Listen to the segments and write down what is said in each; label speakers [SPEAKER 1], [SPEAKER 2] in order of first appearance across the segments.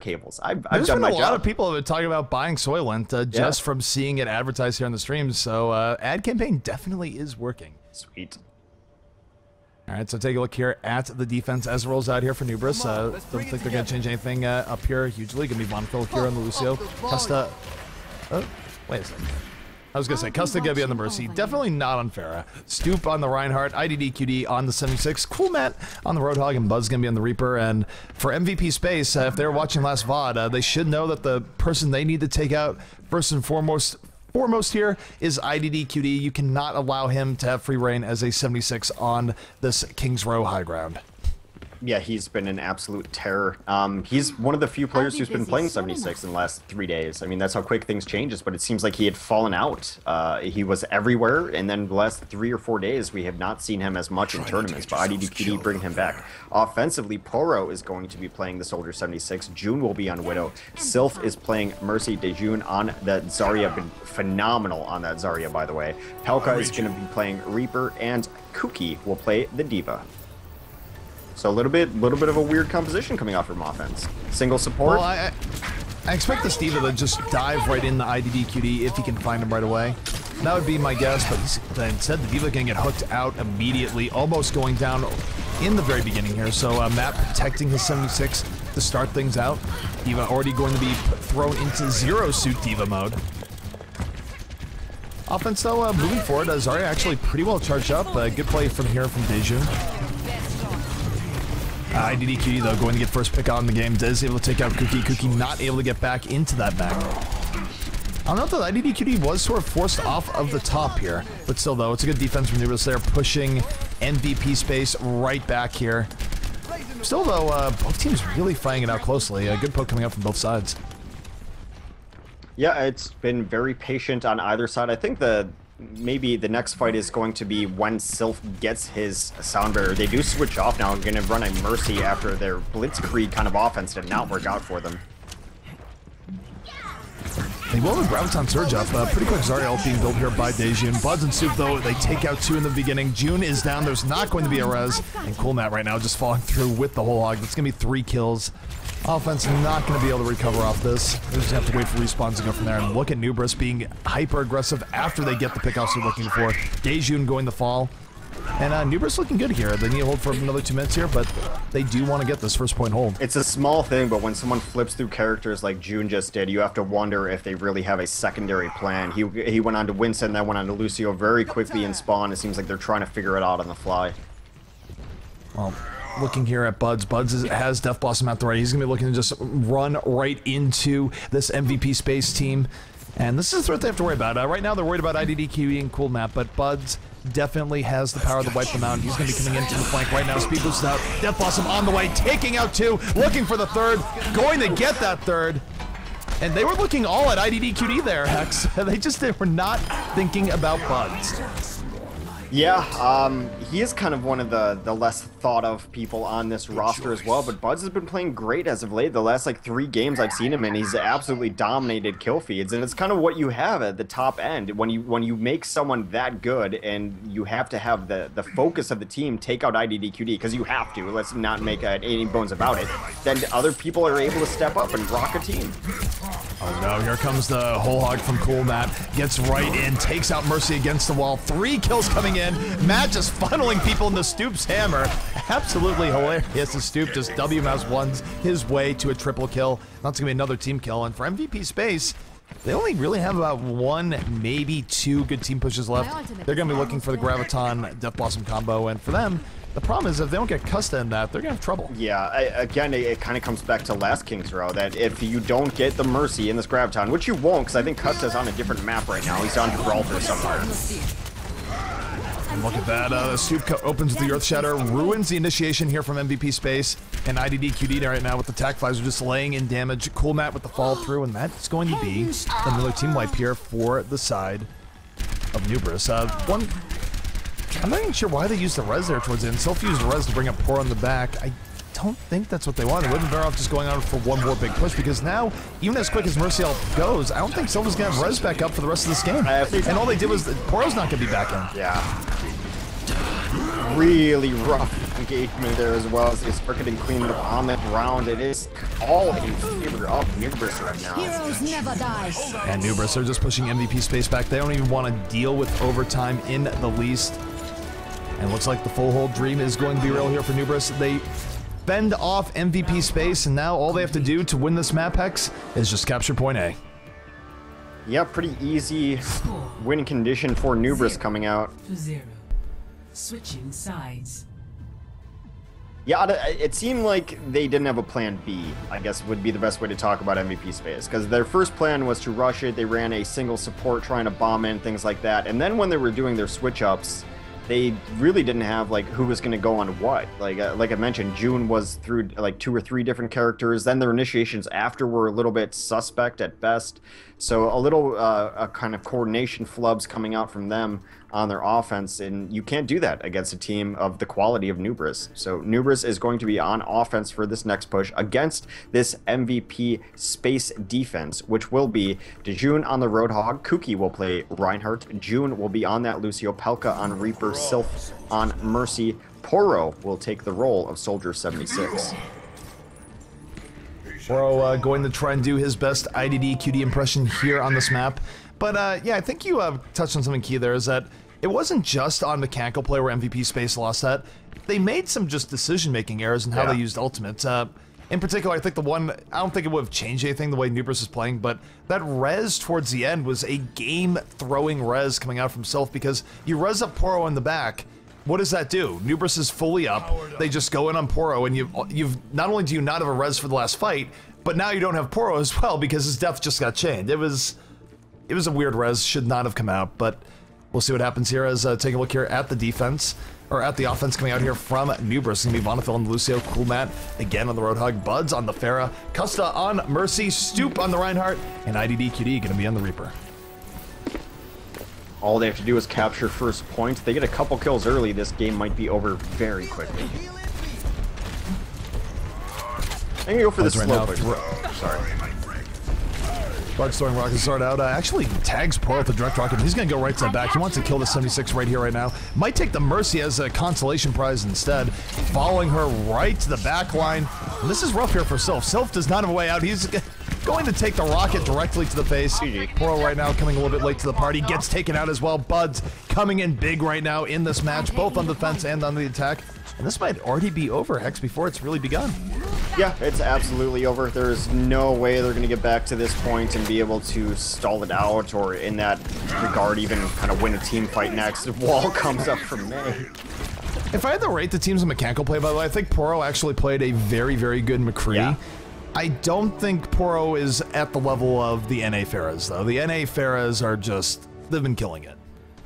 [SPEAKER 1] cables. I've
[SPEAKER 2] There's
[SPEAKER 1] done
[SPEAKER 2] been
[SPEAKER 1] my
[SPEAKER 2] a
[SPEAKER 1] job.
[SPEAKER 2] lot of people have been talking about buying Soylent just from seeing it advertised here on the streams. So ad campaign definitely is working.
[SPEAKER 1] Sweet.
[SPEAKER 2] All right, so take a look here at the defense as it rolls out here for Nubris. Don't think they're going to change anything up here hugely. Going to be Monocle here on the Lucio. Custa. Oh, wait a second. I was going to say, Custa going to be on the Mercy. Definitely not on Pharah. Stoop on the Reinhardt. IDDQD on the 76. Cool Matt on the Roadhog. And Buzz going to be on the Reaper. And for MVP space, if they were watching last VOD, they should know that the person they need to take out first and foremost here is IDDQD. You cannot allow him to have free reign as a 76 on this King's Row high ground.
[SPEAKER 1] Yeah, he's been an absolute terror. He's one of the few players who's been playing 76 in the last 3 days. I mean, that's how quick things changes, but it seems like he had fallen out. He was everywhere, and then the last 3 or 4 days, we have not seen him as much in tournaments, but IDDQD bring him back. Offensively, Poro is going to be playing the Soldier 76. June will be on Widow. Sylph is playing Mercy. Dejun on that Zarya, been phenomenal on that Zarya, by the way. Pelka is going to be playing Reaper, and Kuki will play the Diva. So a little bit of a weird composition coming off from offense. Single support.
[SPEAKER 2] Well, I expect the Steve to just dive right in the IDDQD if he can find him right away. That would be my guess, but instead the Diva can get hooked out immediately, almost going down in the very beginning here. So Matt protecting his 76 to start things out. Diva already going to be thrown into zero suit Diva mode. Offense though, moving forward, Zarya actually pretty well charged up. Good play from here from Dejun. IDDQD though going to get first pick on the game. Dez able to take out Kuki. Kuki not able to get back into that back. I'll note that IDDQD was sort of forced off of the top here, but still though, it's a good defense from Nubris there, pushing MVP space right back here. Still though, both teams really fighting it out closely. A good poke coming up from both sides.
[SPEAKER 1] Yeah, it's been very patient on either side. I think maybe the next fight is going to be when Sylph gets his sound barrier. They do switch off now. They're going to run a Mercy after their Blitzkrieg kind of offense did not work out for them.
[SPEAKER 2] They will with Graviton Surge up. Pretty quick Zarya ult being built here by Dejun. Buds and Soup, though, they take out 2 in the beginning. June is down. There's not going to be a res. And Cool Matt right now just falling through with the whole hog. That's going to be 3 kills. Offense not going to be able to recover off this. They just have to wait for respawns to go from there. And look at Nubris being hyper-aggressive after they get the pickoffs they're looking for. Dejun going to fall. And Nubris looking good here. They need to hold for another 2 minutes here, but they do want to get this first point hold.
[SPEAKER 1] It's a small thing, but when someone flips through characters like June just did, you have to wonder if they really have a secondary plan. He went on to Winston, then went on to Lucio very quickly in spawn. It seems like they're trying to figure it out on the fly.
[SPEAKER 2] Well, looking here at Buds. Buds has Death Blossom out the right. He's going to be looking to just run right into this MVP space team. And this is the threat they have to worry about. Right now, they're worried about IDDQD and Cool Map, but Buds definitely has the power to wipe them out. He's going to be coming into the flank right now. Speed boost out. Death Blossom on the way, taking out 2, looking for the 3rd, going to get that 3rd. And they were looking all at IDDQD there, Hex. They were not thinking about Buds.
[SPEAKER 1] Yeah, he is kind of one of the less thought of people on this roster as well, but Buds has been playing great as of late. The last like 3 games I've seen him in, he's absolutely dominated kill feeds, and it's kind of what you have at the top end. When you make someone that good and you have to have the focus of the team take out IDDQD, because you have to, let's not make any bones about it, then other people are able to step up and rock a team.
[SPEAKER 2] Oh no, here comes the whole hog from Cool Matt. Gets right in, takes out Mercy against the wall. 3 kills coming in. Matt just funneling people into Stoop's hammer. Absolutely hilarious. The Stoop just W-mouse ones his way to a triple kill. That's going to be another team kill. And for MVP space, they only really have about 1, maybe 2 good team pushes left. They're going to be looking for the Graviton Death Blossom combo. And for them, the problem is if they don't get Custa in that, they're going to have trouble.
[SPEAKER 1] Yeah, again, it kind of comes back to last King's Row, that if you don't get the Mercy in this Graviton, which you won't, because I think Custa's on a different map right now. He's on Gibraltar somewhere.
[SPEAKER 2] And look at that. Stoop opens the Earth Shatter, ruins the initiation here from MVP space. And IDDQD right now with the Tac Flies are just laying in damage. Cool Matt with the fall through, and that's going to be another team wipe here for the side of Nubris. I'm not even sure why they used the res there towards the end. Sylph used the res to bring up Poor on the back. I don't think that's what they wanted. Wouldn't better off just going on for 1 more big push, because now, even as quick as Mercy ult goes, I don't think Sylph is going to have res back up for the rest of this game. And all they did was, Poro's not going to be back in.
[SPEAKER 1] Yeah. really rough engagement there as well as they start getting cleaned up on that round. It is all in favor of Nubris right now.
[SPEAKER 3] Heroes never die.
[SPEAKER 2] And Nubris are just pushing MVP space back. They don't even want to deal with overtime in the least. And looks like the full hold dream is going to be real here for Nubris. They fend off MVP space, and now all they have to do to win this map, Hex, is just capture point A.
[SPEAKER 1] Yeah, pretty easy win condition for Nubris coming out.
[SPEAKER 4] 0. Switching sides.
[SPEAKER 1] Yeah, it seemed like they didn't have a plan B, I guess would be the best way to talk about MVP space, because their first plan was to rush it. They ran a single support trying to bomb in, things like that. And then when they were doing their switch ups, they really didn't have like who was going to go on what. Like I mentioned, June was through like 2 or 3 different characters. Then their initiations after were a little bit suspect at best. So a little a kind of coordination flubs coming out from them on their offense, and you can't do that against a team of the quality of Nubris. So Nubris is going to be on offense for this next push against this MVP space defense, which will be Dejun on the Roadhog, Kuki will play Reinhardt, June will be on that Lucio, Pelka on Reaper, Sylph on Mercy, Poro will take the role of Soldier 76.
[SPEAKER 2] Poro going to try and do his best IDD QD impression here on this map. But yeah, I think you touched on something key there, is that it wasn't just on mechanical play where MVP space lost that. They made some just decision-making errors in how they used ultimates. In particular, I think the one, I don't think it would have changed anything the way Nubris is playing, but that res towards the end was a game-throwing res coming out from Sylph, because you res up Poro in the back. What does that do? Nubris is fully up. They just go in on Poro, and you've not only do you not have a res for the last fight, but now you don't have Poro as well because his death just got chained. It was a weird res, should not have come out, but we'll see what happens here as take a look here at the defense, or at the offense coming out here from Nubris. It's gonna be Vonifil on the Lucio, Cool Matt again on the Roadhog, Buds on the Pharah, Custa on Mercy, Stoop on the Reinhardt, and IDD QD gonna be on the Reaper.
[SPEAKER 1] All they have to do is capture first point. They get a couple kills early, this game might be over very quickly. I'm gonna go for this slow push. Sorry.
[SPEAKER 2] Buds throwing Rocket Sword out. Actually tags Poro with the direct rocket. He's gonna go right to the back. He wants to kill the 76 right here, right now. Might take the Mercy as a consolation prize instead. Following her right to the back line. And this is rough here for Sylph. Sylph does not have a way out. He's going to take the rocket directly to the face. Poro right now coming a little bit late to the party. Gets taken out as well. Buds coming in big right now in this match, both on defense and on the attack. And this might already be over, Hex, before it's really begun.
[SPEAKER 1] Yeah, it's absolutely over. There's no way they're going to get back to this point and be able to stall it out, or in that regard even kind of win a team fight next if Wall comes up from May.
[SPEAKER 2] If I had to rate the teams in mechanical play, by the way, I think Poro actually played a very, very good McCree.
[SPEAKER 1] Yeah.
[SPEAKER 2] I don't think Poro is at the level of the NA Pharahs, though. The NA Pharahs are just, they've been killing it.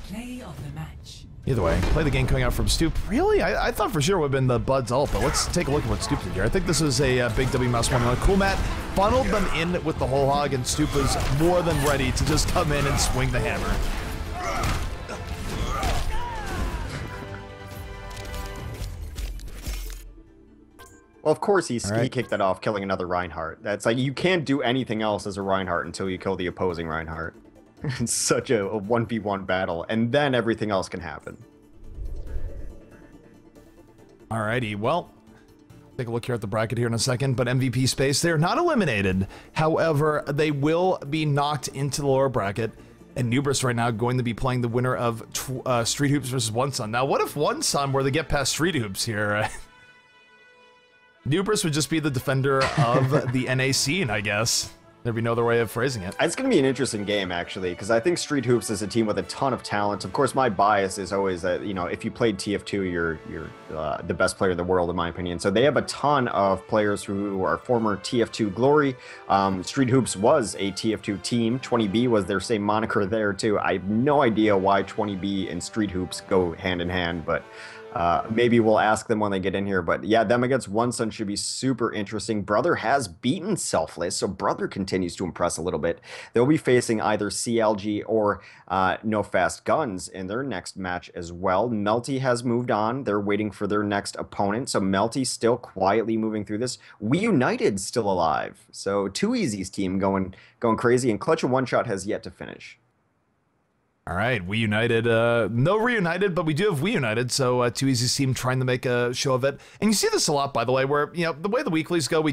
[SPEAKER 4] Play of the match.
[SPEAKER 2] Either way, play the game coming out from Stoop. Really? I thought for sure it would have been the Buds ult, but let's take a look at what Stoop did here. I think this is a big W mouse one. Cool Matt funneled them in with the whole hog, and Stoop was more than ready to just come in and swing the hammer.
[SPEAKER 1] Well, of course he kicked that off, killing another Reinhardt. That's like, you can't do anything else as a Reinhardt until you kill the opposing Reinhardt. It's such a 1v1 battle, and then everything else can happen.
[SPEAKER 2] Alrighty, well, take a look here at the bracket here in a second, but MVP space, they're not eliminated. However, they will be knocked into the lower bracket, and Nubris right now going to be playing the winner of Street Hoops versus One Sun. Now, what if One Sun were to get past Street Hoops here? Nubris would just be the defender of the NA scene, I guess. There'd be no other way of phrasing it.
[SPEAKER 1] It's going to be an interesting game, actually, because I think Street Hoops is a team with a ton of talent. Of course, my bias is always that, you know, if you played TF2, you're the best player in the world, in my opinion. So they have a ton of players who are former TF2 glory. Street Hoops was a TF2 team. 20B was their same moniker there, too. I have no idea why 20B and Street Hoops go hand in hand, but maybe we'll ask them when they get in here. But yeah, them against One Sun should be super interesting. Brother has beaten Selfless, so Brother continues to impress a little bit. They'll be facing either CLG or No Fast Guns in their next match as well. Melty has moved on. They're waiting for their next opponent. So Melty still quietly moving through this. We United still alive. So Too Easy's team going crazy, and Clutch and One Shot has yet to finish.
[SPEAKER 2] All right, We United. No Reunited, but we do have We United. So Too Easy's team trying to make a show of it. And you see this a lot, by the way, where, you know, the way the weeklies go,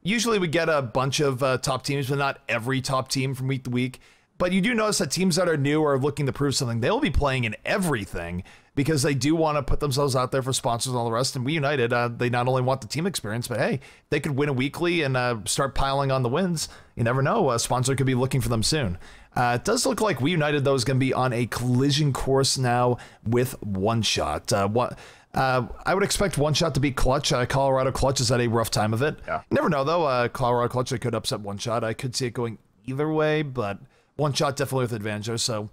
[SPEAKER 2] usually we get a bunch of top teams, but not every top team from week to week. But you do notice that teams that are new or looking to prove something, they'll be playing in everything because they do want to put themselves out there for sponsors and all the rest. And We United, they not only want the team experience, but hey, they could win a weekly and start piling on the wins. You never know. A sponsor could be looking for them soon. It does look like We United, though, is going to be on a collision course now with One Shot. I would expect One Shot to be Clutch. Colorado Clutch is at a rough time of it. Yeah. You never know, though. Colorado Clutch, they could upset One Shot. I could see it going either way, but One Shot definitely with advantage there. So,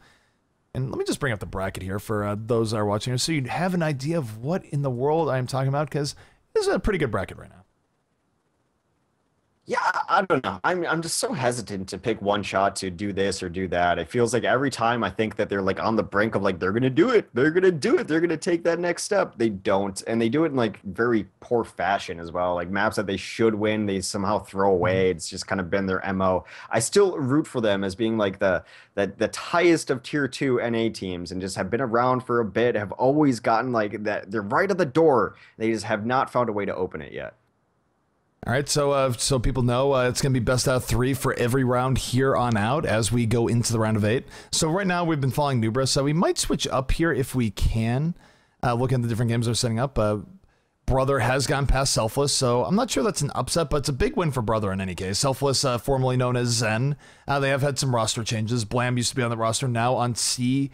[SPEAKER 2] and let me just bring up the bracket here for those that are watching here, so you have an idea of what in the world I'm talking about, because this is a pretty good bracket right now.
[SPEAKER 1] Yeah, I don't know. I'm just so hesitant to pick One Shot to do this or do that. It feels like every time I think that they're like on the brink of like they're gonna do it, they're gonna take that next step. They don't, and they do it in like very poor fashion as well. Like maps that they should win, they somehow throw away. It's just kind of been their MO. I still root for them as being like the highest of tier 2 NA teams, and just have been around for a bit. Have always gotten like that. They're right at the door. They just have not found a way to open it yet.
[SPEAKER 2] All right, so people know it's going to be best out of 3 for every round here on out as we go into the round of 8. So right now we've been following Nubris, so we might switch up here if we can. Look at the different games they're setting up. Brother has gone past Selfless, so I'm not sure that's an upset, but it's a big win for Brother in any case. Selfless, formerly known as Zen, they have had some roster changes. Blam used to be on the roster, now on CLG,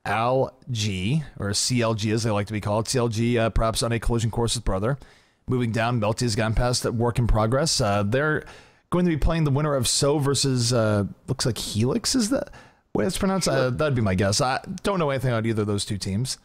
[SPEAKER 2] or CLG as they like to be called. CLG perhaps on a collision course with Brother. Moving down, Melty has gone past that work in progress. They're going to be playing the winner of So versus, looks like Helix, is that way it's pronounced? That'd be my guess. I don't know anything about either of those two teams.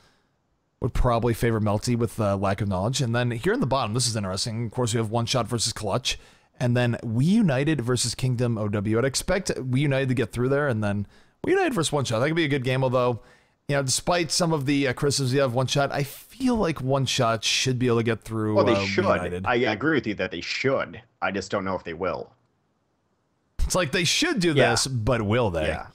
[SPEAKER 2] Would probably favor Melty with lack of knowledge. And then here in the bottom, this is interesting. Of course, we have One Shot versus Clutch. And then We United versus Kingdom OW. I'd expect We United to get through there. And then We United versus One Shot. That could be a good game, although, you know, despite some of the criticisms you have One Shot, I feel like One Shot should be able to get through.
[SPEAKER 1] Well, they should.
[SPEAKER 2] United.
[SPEAKER 1] I agree with you that they should. I just don't know if they will.
[SPEAKER 2] It's like they should do this, but will they?
[SPEAKER 1] Yeah.